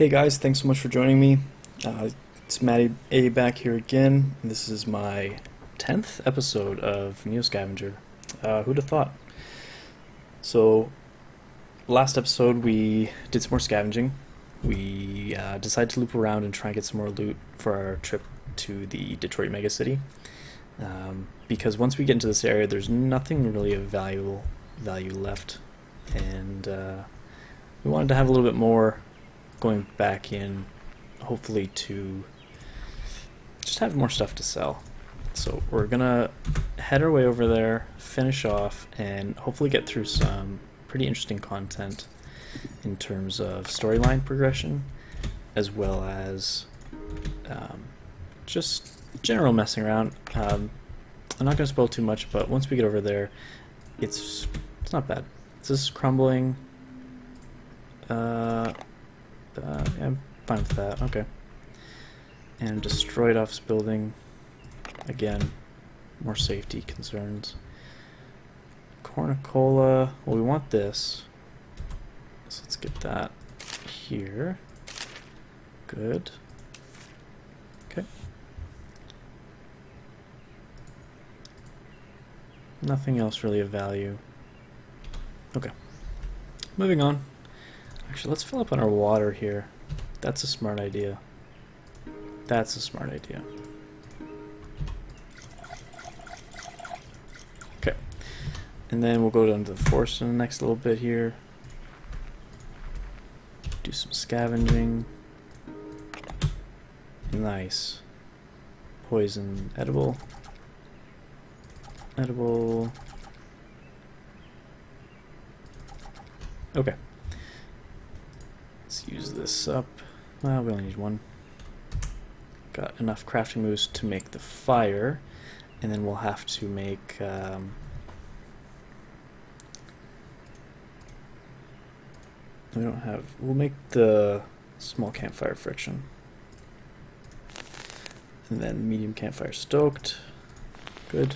Hey guys, thanks so much for joining me. It's Matty A back here again. This is my 10th episode of Scavenger. Who'd have thought? So, last episode we did some more scavenging. We decided to loop around and try and get some more loot for our trip to the Detroit megacity. Because once we get into this area, there's nothing really of value left, and we wanted to have a little bit more going back in, hopefully to just have more stuff to sell. So we're gonna head our way over there, finish off, and hopefully get through some pretty interesting content in terms of storyline progression, as well as just general messing around. I'm not gonna spoil too much, but once we get over there, it's not bad. This is crumbling. Yeah, I'm fine with that. Okay. And destroyed office building. Again, more safety concerns. Cornicola. Well, we want this. So let's get that here. Good. Okay. Nothing else really of value. Okay. Moving on. Actually, let's fill up on our water here. That's a smart idea. That's a smart idea. Okay. And then we'll go down to the forest in the next little bit here. Do some scavenging. Nice. Poison edible. Edible. Okay. Let's use this up. Well, we only need one. Got enough crafting moves to make the fire, and then we'll have to make we don't have. We'll make the small campfire friction, and then medium campfire stoked. Good.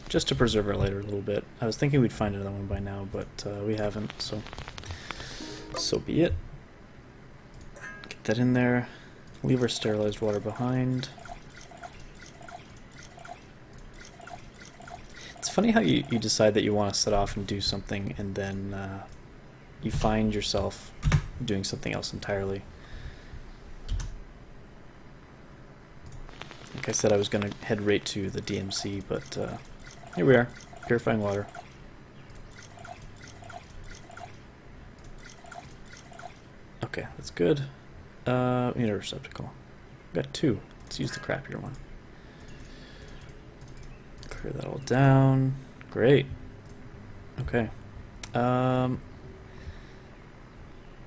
Just to preserve our lighter a little bit. I was thinking we'd find another one by now, but we haven't. So be it. That in there, leave our sterilized water behind. It's funny how you decide that you want to set off and do something, and then you find yourself doing something else entirely. Like I said, I was going to head right to the DMC, but here we are, purifying water. Okay, that's good. We need a receptacle. We've got two. Let's use the crappier one. Clear that all down. Great. Okay.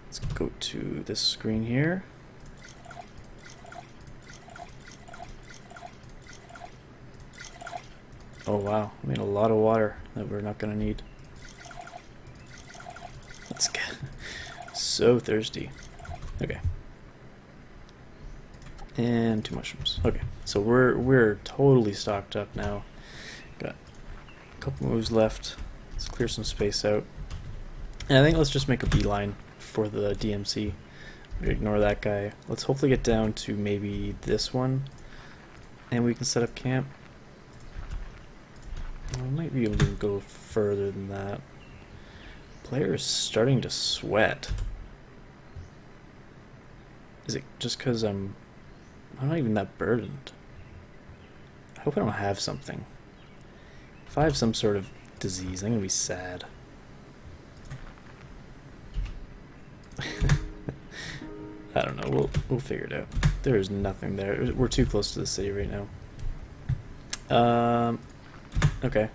Let's go to this screen here. Oh wow, I made a lot of water that we're not gonna need. Let's get so thirsty. Okay. And 2 mushrooms. Okay, so we're totally stocked up now. Got a couple moves left. Let's clear some space out. And I think let's just make a beeline for the DMC. Ignore that guy. Let's hopefully get down to maybe this one, and we can set up camp. I might be able to go further than that. Player is starting to sweat. Is it just because I'm not even that burdened? I hope I don't have something. If I have some sort of disease, I'm gonna be sad. I don't know. We'll figure it out. There is nothing there. We're too close to the city right now. Okay.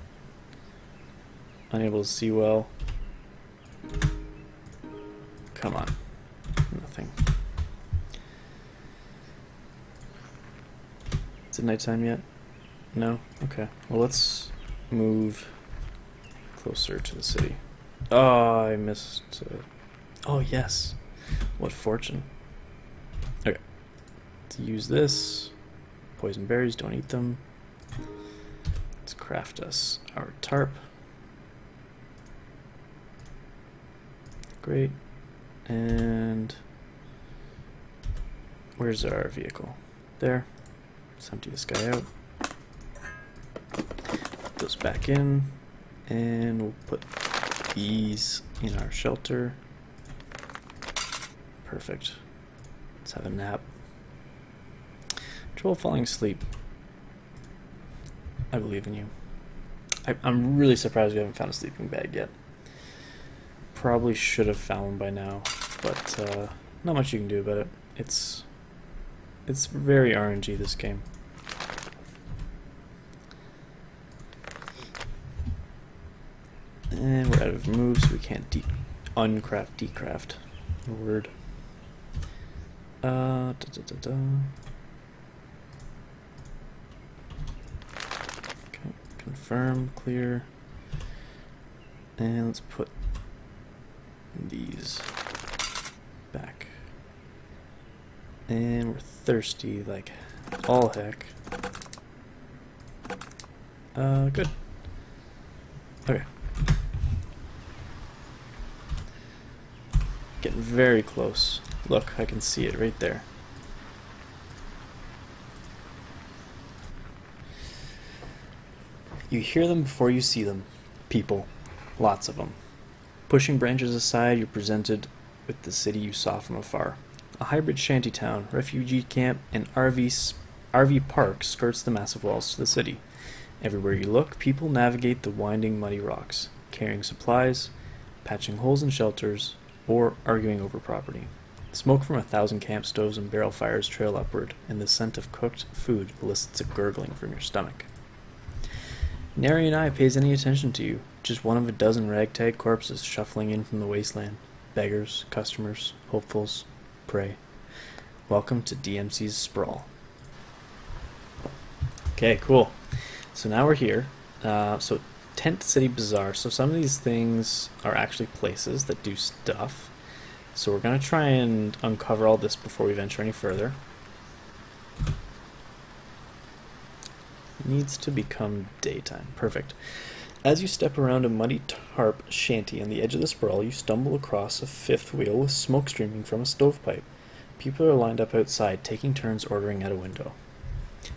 Unable to see well. Come on. Nothing. Is it nighttime yet? No? Okay. Well, let's move closer to the city. Oh, I missed. Oh, yes. What fortune. Okay. Let's use this. Poison berries, don't eat them. Let's craft us our tarp. Great. And Where's our vehicle? There. Let's empty this guy out. Put those back in. And we'll put these in our shelter. Perfect. Let's have a nap. Trouble falling asleep. I believe in you. I'm really surprised we haven't found a sleeping bag yet. Probably should have found one by now, but not much you can do about it. It's very RNG, this game. And we're out of moves, so we can't uncraft, decraft. Word. Okay, confirm, clear. And let's put these back. And we're thirsty like all heck. Good. Okay. Getting very close. Look, I can see it right there. You hear them before you see them. People. Lots of them. Pushing branches aside, you're presented with the city you saw from afar. A hybrid shantytown, refugee camp, and RV park skirts the massive walls to the city. Everywhere you look, people navigate the winding, muddy rocks, carrying supplies, patching holes in shelters, or arguing over property. Smoke from 1,000 camp stoves and barrel fires trail upward, and the scent of cooked food elicits a gurgling from your stomach. Nary an eye pays any attention to you, just one of a dozen ragtag corpses shuffling in from the wasteland. Beggars, customers, hopefuls, prey. Welcome to DMC's Sprawl. Okay, cool. So now we're here. So Tent City Bazaar. So some of these things are actually places that do stuff. So we're going to try and uncover all this before we venture any further. It needs to become daytime. Perfect. As you step around a muddy tarp shanty on the edge of the sprawl, you stumble across a fifth wheel with smoke streaming from a stovepipe. People are lined up outside, taking turns ordering at a window.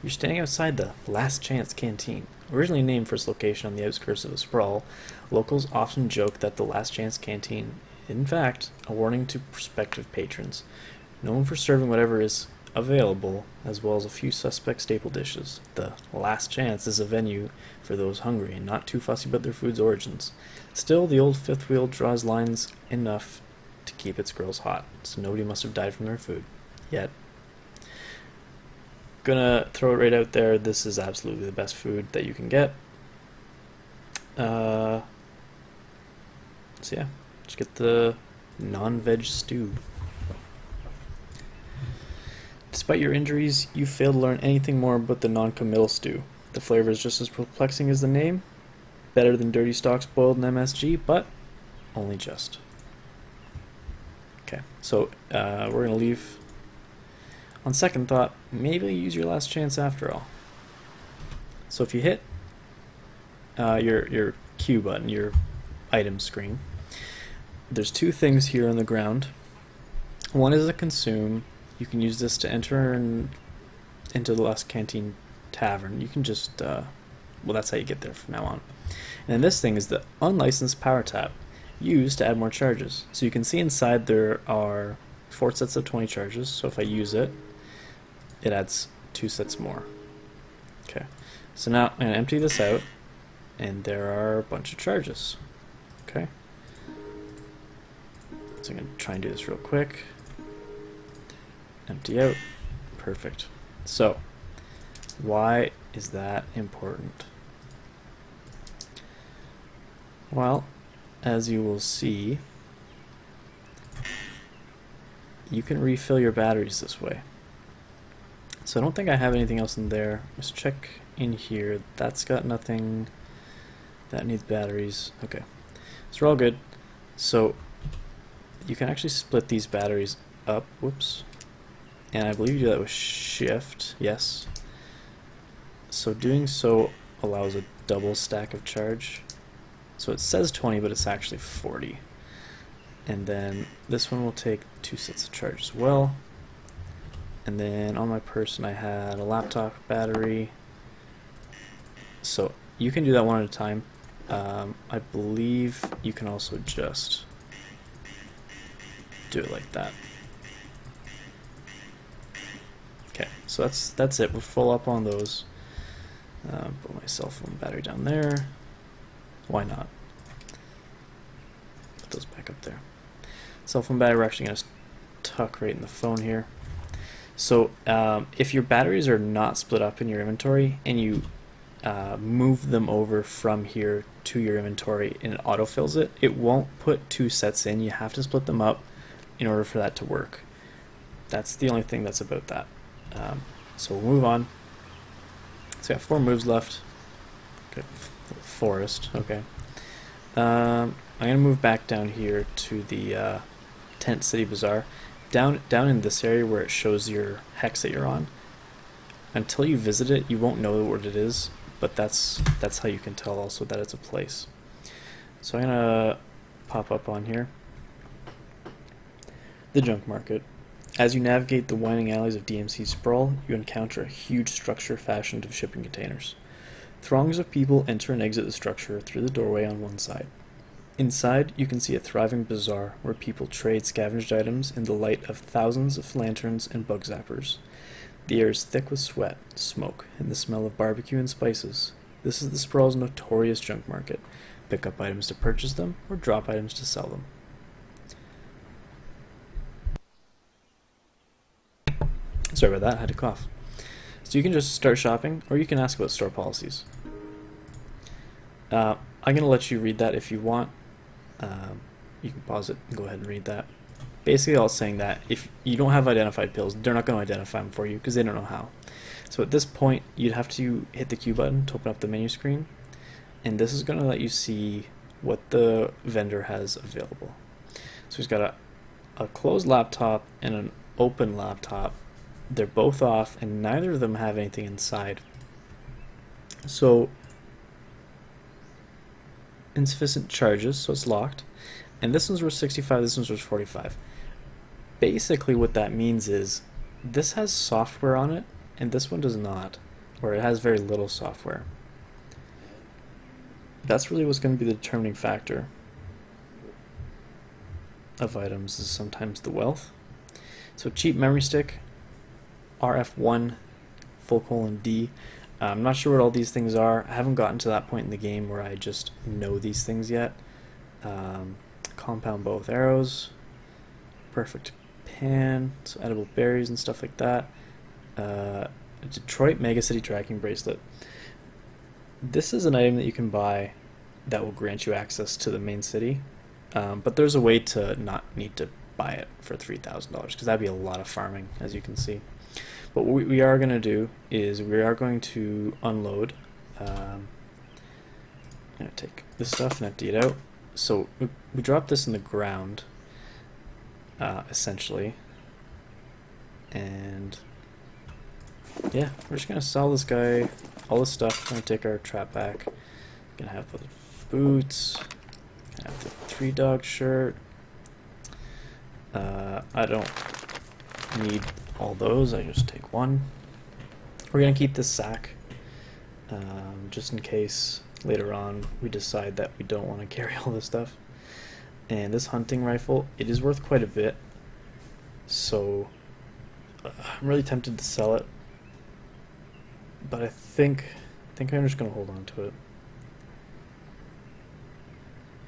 You're standing outside the Last Chance Canteen. Originally named for its location on the outskirts of the sprawl, locals often joke that the Last Chance Canteen is, in fact, a warning to prospective patrons, known for serving whatever is available, as well as a few suspect staple dishes. The Last Chance is a venue for those hungry and not too fussy about their food's origins. Still, the old fifth wheel draws lines enough to keep its girls hot, so nobody must have died from their food. Yet. Gonna throw it right out there, this is absolutely the best food that you can get. So yeah, just get the non-veg stew. Despite your injuries, you fail to learn anything more about the non-committal stew. The flavor is just as perplexing as the name. Better than dirty stocks boiled in MSG, but only just. Okay, so we're going to leave. On second thought, maybe use your last chance after all. So if you hit your Q button, your item screen, there's two things here on the ground. One is a consume. You can use this to enter into the Last Canteen Tavern. You can just, well, that's how you get there from now on. And then this thing is the unlicensed power tap, used to add more charges. So you can see inside there are 4 sets of 20 charges, so if I use it, it adds 2 sets more. Okay, so now I'm going to empty this out, and there are a bunch of charges. Okay, so I'm going to try and do this real quick. Empty out. Perfect. So, why is that important? Well, as you will see, you can refill your batteries this way. So I don't think I have anything else in there. Let's check in here. That's got nothing. That needs batteries. Okay. So we're all good. So you can actually split these batteries up. Whoops. And I believe you do that with shift. Yes. So doing so allows a double stack of charge. So it says 20, but it's actually 40. And then this one will take 2 sets of charge as well. And then on my person I had a laptop battery. So you can do that one at a time. I believe you can also just do it like that. Okay, so that's it. We're full up on those. Put my cell phone battery down there. Why not? Put those back up there. Cell phone battery, we're actually going to tuck right in the phone here. So if your batteries are not split up in your inventory and you move them over from here to your inventory and it autofills it, it won't put two sets in. You have to split them up in order for that to work. That's the only thing that's about that. So we'll move on. So we got 4 moves left. Okay. Forest, okay. I'm gonna move back down here to the Tent City Bazaar. Down in this area where it shows your hex that you're on. Until you visit it, you won't know what it is, but that's how you can tell also that it's a place. So I'm gonna pop up on here. The junk market. As you navigate the winding alleys of DMC Sprawl, you encounter a huge structure fashioned of shipping containers. Throngs of people enter and exit the structure through the doorway on one side. Inside, you can see a thriving bazaar where people trade scavenged items in the light of thousands of lanterns and bug zappers. The air is thick with sweat, smoke, and the smell of barbecue and spices. This is the Sprawl's notorious junk market. Pick up items to purchase them, or drop items to sell them. Sorry about that, I had to cough. So you can just start shopping, or you can ask about store policies. I'm going to let you read that if you want. You can pause it and go ahead and read that. Basically all it's saying that if you don't have identified pills, they're not going to identify them for you because they don't know how. So at this point, you'd have to hit the Q button to open up the menu screen, and this is going to let you see what the vendor has available. So he's got a closed laptop and an open laptop. They're both off, and neither of them have anything inside. So insufficient charges, so it's locked. And this one's worth 65, this one's worth 45. Basically what that means is this has software on it, and this one does not, or it has very little software. That's really what's going to be the determining factor of items, is sometimes the wealth. So cheap memory stick, RF1, :D. I'm not sure what all these things are. I haven't gotten to that point in the game where I just know these things yet. Compound bow with arrows, perfect pan, so edible berries and stuff like that. A Detroit Mega City tracking bracelet. This is an item that you can buy that will grant you access to the main city, but there's a way to not need to buy it for $3,000 because that'd be a lot of farming, as you can see. But what we are going to do is we are going to unload. I'm going to take this stuff and empty it out. So we drop this in the ground, essentially. And yeah, we're just going to sell this guy all this stuff. We're going to take our trap back. Going to have the boots. Going to have the 3-dog shirt. I don't need all those, I just take one. We're going to keep this sack just in case later on we decide that we don't want to carry all this stuff. And this hunting rifle, it is worth quite a bit, so I'm really tempted to sell it, but I think I'm just going to hold on to it.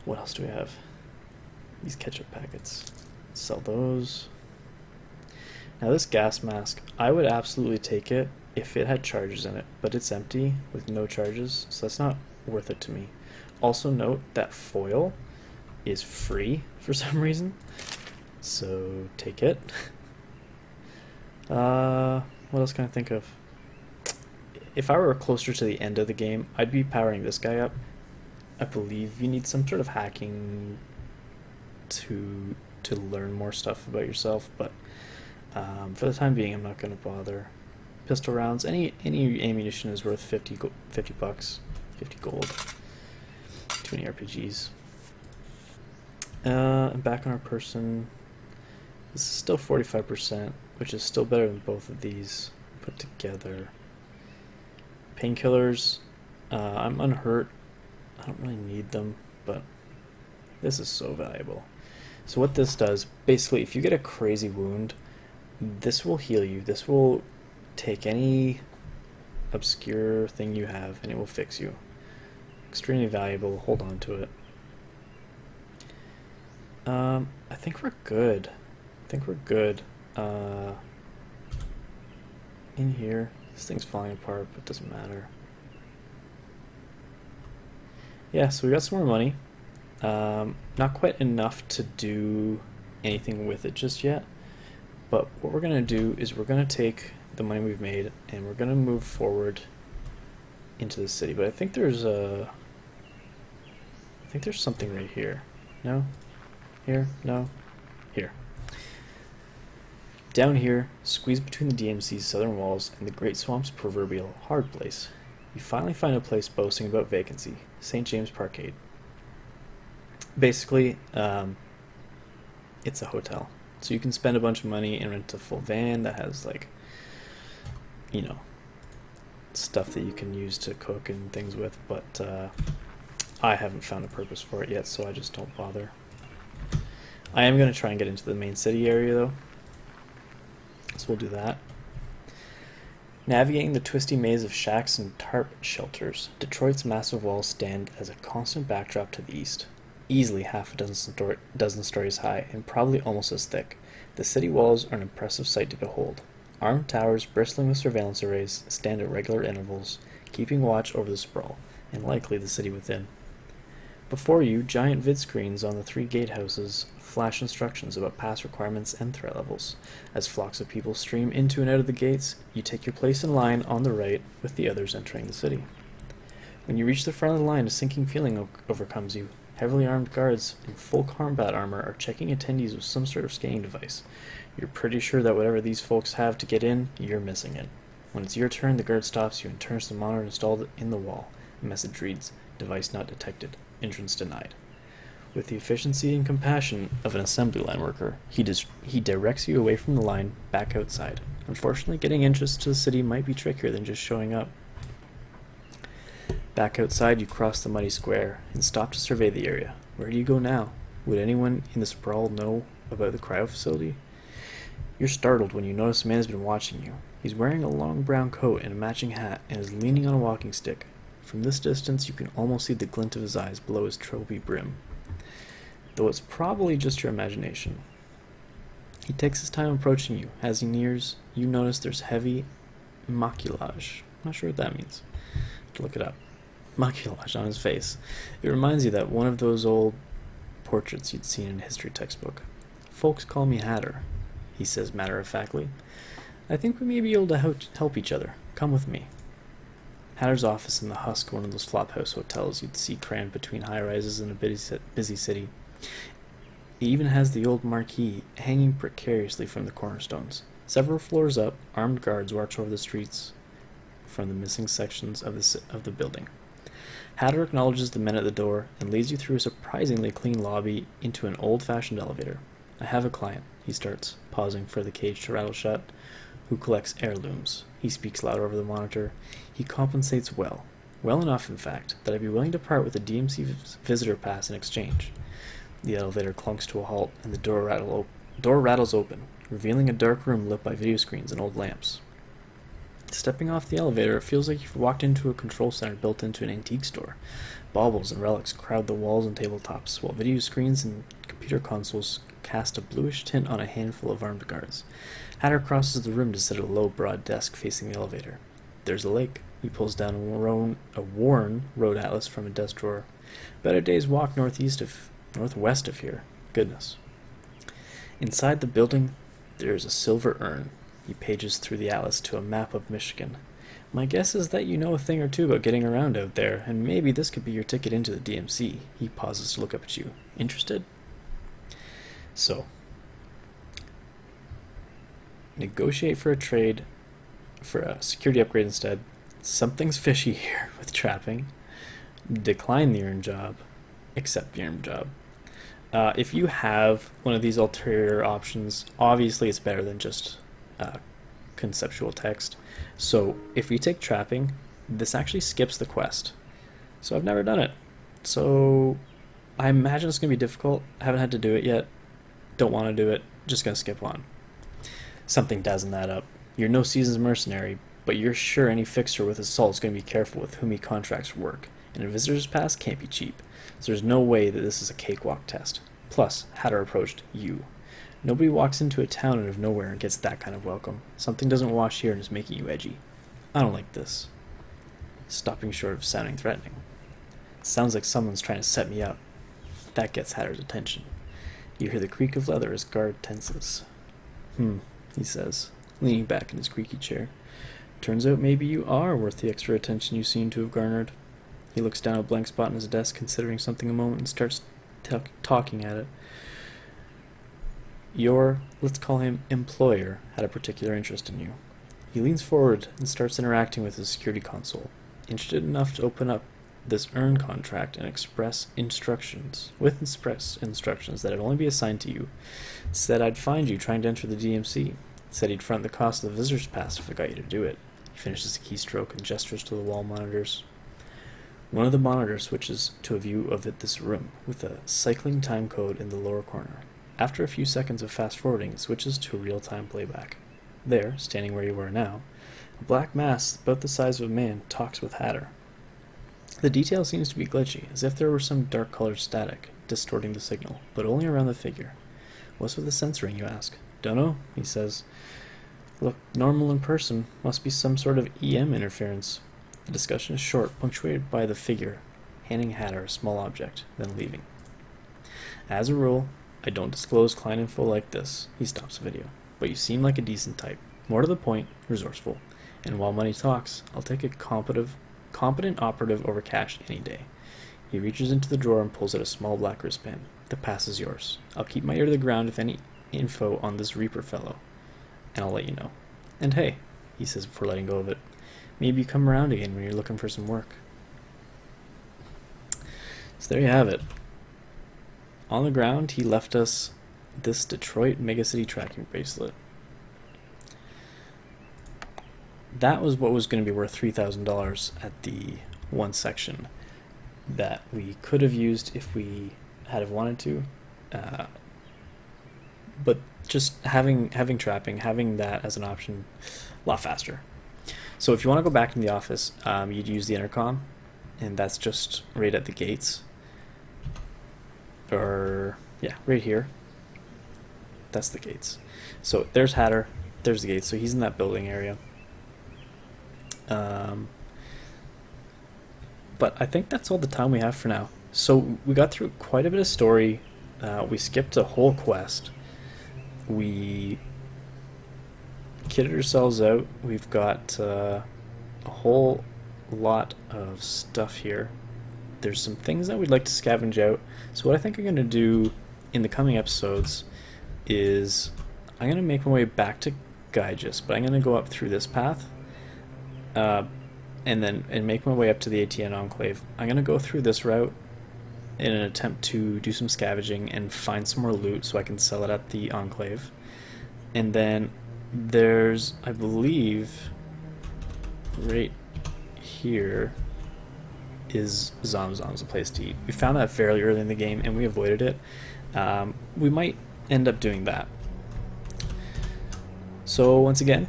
What else do we have? These ketchup packets. Sell those. Now this gas mask, I would absolutely take it if it had charges in it, but it's empty with no charges, so that's not worth it to me. Also note that foil is free for some reason, so take it. What else can I think of? If I were closer to the end of the game, I'd be powering this guy up. I believe you need some sort of hacking to learn more stuff about yourself, but for the time being, I'm not going to bother. Pistol rounds, any ammunition is worth 50 bucks, 50 gold. Too many RPGs. And back on our person, This is still 45%, which is still better than both of these put together. Painkillers, I'm unhurt. I don't really need them, but this is so valuable. So what this does, basically, if you get a crazy wound, this will heal you. This will take any obscure thing you have and it will fix you. Extremely valuable. Hold on to it. I think we're good. In here, this thing's falling apart, but it doesn't matter. Yeah, so we got some more money. Not quite enough to do anything with it just yet, but what we're gonna do is we're gonna take the money we've made and we're gonna move forward into the city. But I think there's something right here. No? Here? No? Here. Down here, squeezed between the DMC's southern walls and the Great Swamp's proverbial hard place, you finally find a place boasting about vacancy, St. James Parkade. Basically, it's a hotel. So you can spend a bunch of money and rent a full van that has, like, you know, stuff that you can use to cook and things with, but I haven't found a purpose for it yet, so I just don't bother. I am going to try and get into the main city area, though, so we'll do that. Navigating the twisty maze of shacks and tarp shelters, Detroit's massive walls stand as a constant backdrop to the east. Easily half a dozen stories high, and probably almost as thick, the city walls are an impressive sight to behold. Armed towers bristling with surveillance arrays stand at regular intervals, keeping watch over the sprawl, and likely the city within. Before you, giant vid screens on the 3 gatehouses flash instructions about pass requirements and threat levels. As flocks of people stream into and out of the gates, you take your place in line on the right with the others entering the city. When you reach the front of the line, a sinking feeling overcomes you. Heavily armed guards in full combat armor are checking attendees with some sort of scanning device. You're pretty sure that whatever these folks have to get in, you're missing it. When it's your turn, the guard stops you and turns the monitor installed in the wall. A message reads, "Device not detected. Entrance denied." With the efficiency and compassion of an assembly line worker, he directs you away from the line, back outside. Unfortunately, getting entrance to the city might be trickier than just showing up. Back outside, you cross the muddy square and stop to survey the area. Where do you go now? Would anyone in the sprawl know about the cryo facility? You're startled when you notice a man has been watching you. He's wearing a long brown coat and a matching hat and is leaning on a walking stick. From this distance, you can almost see the glint of his eyes below his trophy brim, though it's probably just your imagination. He takes his time approaching you. As he nears, you notice there's heavy maquillage. I'm not sure what that means. Have to look it up. Maquillage on his face. It reminds you that one of those old portraits you'd seen in a history textbook. "Folks call me Hatter," he says matter-of-factly. "I think we may be able to help each other. Come with me." Hatter's office in the husk of one of those flophouse hotels you'd see crammed between high-rises in a busy city. It even has the old marquee hanging precariously from the cornerstones. Several floors up, armed guards watch over the streets from the missing sections of the building. Hatter acknowledges the men at the door and leads you through a surprisingly clean lobby into an old-fashioned elevator. "I have a client," he starts, pausing for the cage to rattle shut, "who collects heirlooms." He speaks louder over the monitor. He compensates well. Well enough, in fact, that I'd be willing to part with a DMC visitor pass in exchange. The elevator clunks to a halt, and the door rattles open, revealing a dark room lit by video screens and old lamps. Stepping off the elevator, it feels like you've walked into a control center built into an antique store. Baubles and relics crowd the walls and tabletops, while video screens and computer consoles cast a bluish tint on a handful of armed guards. Hatter crosses the room to sit at a low, broad desk facing the elevator. There's a lake. He pulls down a worn road atlas from a desk drawer. About a day's walk northwest of here. Goodness. Inside the building, there's a silver urn. He pages through the atlas to a map of Michigan. "My guess is that you know a thing or two about getting around out there, and maybe this could be your ticket into the DMC. He pauses to look up at you. "Interested?" So, negotiate for a trade for a security upgrade instead. Something's fishy here with trapping. Decline the earned job. Accept the earned job. If you have one of these ulterior options, obviously it's better than just conceptual text. So if we take trapping, this actually skips the quest. So I've never done it. So I imagine it's going to be difficult. I haven't had to do it yet. Don't want to do it. Just going to skip on. Something doesn't add up. You're no seasoned mercenary, but you're sure any fixer with assault is going to be careful with whom he contracts work. And a visitor's pass can't be cheap. So there's no way that this is a cakewalk test. Plus, Hatter approached you. Nobody walks into a town out of nowhere and gets that kind of welcome. Something doesn't wash here and is making you edgy. I don't like this. Stopping short of sounding threatening. It sounds like someone's trying to set me up. That gets Hatter's attention. You hear the creak of leather as guard tenses. He says, leaning back in his creaky chair. Turns out maybe you are worth the extra attention you seem to have garnered. He looks down a blank spot in his desk, considering something a moment, and starts talking at it. Your, let's call him employer, had a particular interest in you. He leans forward and starts interacting with his security console, interested enough to open up this earn contract and express instructions that would only be assigned to you. Said I'd find you trying to enter the DMC. Said he'd front the cost of the visitor's pass if I got you to do it. He finishes the keystroke and gestures to the wall monitors. One of the monitors switches to a view of this room, with a cycling time code in the lower corner. After a few seconds of fast-forwarding, it switches to a real-time playback. There, standing where you are now, a black mass about the size of a man talks with Hatter. The detail seems to be glitchy, as if there were some dark-colored static, distorting the signal, but only around the figure. What's with the censoring, you ask? Dunno, he says. Look normal in person, must be some sort of EM interference. The discussion is short, punctuated by the figure handing Hatter a small object, then leaving. As a rule, I don't disclose client info like this. He stops the video. But you seem like a decent type. More to the point, resourceful. And while money talks, I'll take a competent operative over cash any day. He reaches into the drawer and pulls out a small black wristband. The pass is yours. I'll keep my ear to the ground if any info on this Reaper fellow, and I'll let you know. And hey, he says before letting go of it, maybe you come around again when you're looking for some work. So there you have it. On the ground, he left us this Detroit Megacity tracking bracelet. That was what was going to be worth $3,000 at the one section that we could have used if we had have wanted to. But just having trapping, having that as an option, a lot faster. So if you want to go back in the office, you'd use the intercom, and that's just right at the gates. Or, yeah, right here. That's the gates. So there's Hatter, there's the gates, so he's in that building area. But I think that's all the time we have for now. So we got through quite a bit of story. We skipped a whole quest. We kitted ourselves out. We've got a whole lot of stuff here. There's some things that we'd like to scavenge out. So what I think I'm going to do in the coming episodes is I'm going to make my way back to Gyges, but I'm going to go up through this path and make my way up to the Ep10 Enclave. I'm going to go through this route in an attempt to do some scavenging and find some more loot so I can sell it at the Enclave. And then there's, I believe, right here is Zom's a place to eat. We found that fairly early in the game and we avoided it. We might end up doing that. So once again,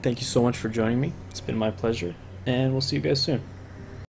thank you so much for joining me. It's been my pleasure, and we'll see you guys soon.